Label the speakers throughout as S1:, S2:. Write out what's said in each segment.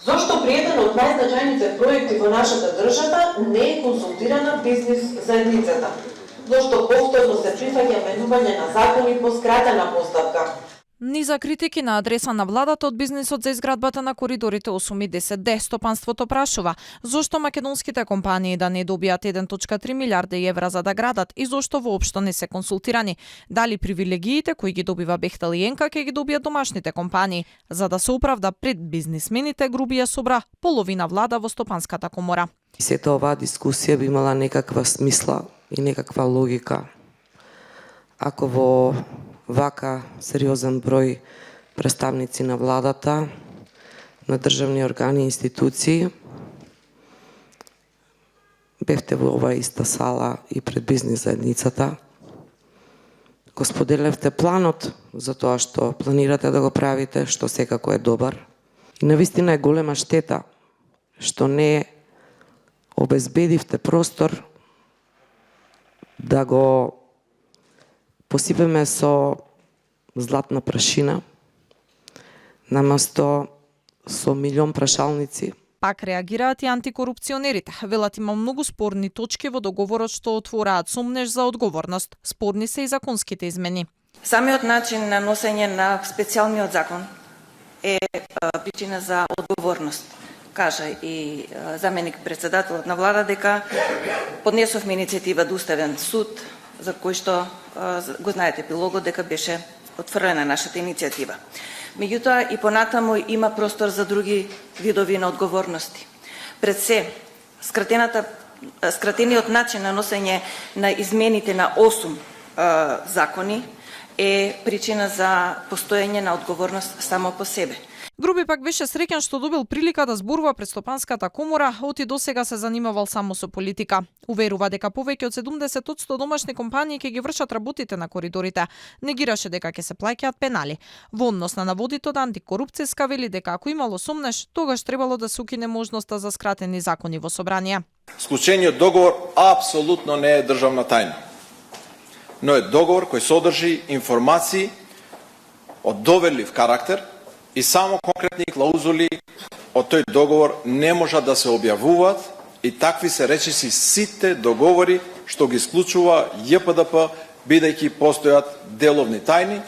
S1: Зошто при еден од најзначајните проекти во нашата држава не е консултирана бизнис заедницата? Зошто повторно се прифаќа менување на закони по скратена постапка?
S2: Низа критики на адреса на владата од бизнисот за изградбата на коридорите 8 и 10D. Стопанството прашува зошто македонските компании да не добијат 1,3 милиарди евра за да градат и зошто воопшто не се консултирани. Дали привилегиите кои ги добива Бехтел и Енка ќе ги добијат домашните компании, за да се оправда пред бизнисмените, грубија собра половина влада во Стопанската комора.
S3: Сета оваа дискусија би имала некаква смисла и некаква логика ако во вака сериозен број представници на владата, на државни органи и институции бевте во оваа иста сала и пред бизнис заедницата, го споделевте планот за тоа што планирате да го правите, што секако е добар. И навистина е голема штета што не обезбедивте простор да го посипеме со златна прашина, наместо со милион прашалници.
S2: Пак реагираат и антикорупционерите. Велат има многу спорни точки во договорот што отвораат сомнеж за одговорност. Спорни се и законските измени.
S4: Самиот начин на носење на специјалниот закон е причина за одговорност. Кажа и заменик председателот на влада дека поднесовме иницијатива до Уставен суд, за кој што го знаете епилогот дека беше отфрлена нашата иницијатива. Меѓутоа и понатаму има простор за други видови на одговорности. Пред се, скратениот начин на носење на измените на 8 закони е причина за постоење на одговорност само по себе.
S2: Груби пак беше среќен што добил прилика да зборува пред Стопанската комора, оти досега се занимавал само со политика. Уверува дека повеќе од 70% домашни компании ќе ги вршат работите на коридорите. Негираше дека ќе се плаќаат пенали. Во однос на наводите од антикорупцијска вели дека ако имало сомнеш, тогаш требало да се укине можноста за скратени закони во собрание.
S5: Склучениот договор апсолутно не е државна тајна, но е договор кој содржи информации од доверлив карактер и само конкретни клаузули од тој договор не можат да се објавуваат и такви се речиси сите договори што ги склучува ЈПДП, бидејќи постојат деловни тајни,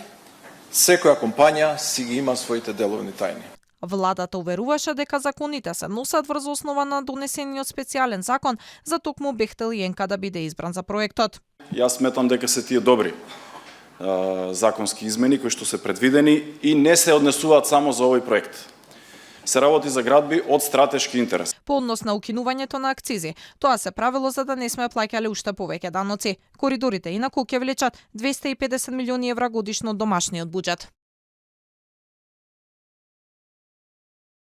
S5: секоја компанија си ги има своите деловни тајни.
S2: Владата уверуваше дека законите се носат врз основа на донесениот специјален закон за токму Бехтел и Енка да биде избран за проектот.
S6: Јас сметам дека се тие добри законски измени кои што се предвидени и не се однесуваат само за овој проект. Се работи за градби од стратешки интерес.
S2: По однос на укинувањето на акцизи, тоа се правило за да не сме плаќале уште повеќе даноци. Коридорите инаку ќе влечат 250 милиони евра годишно од домашниот буџет.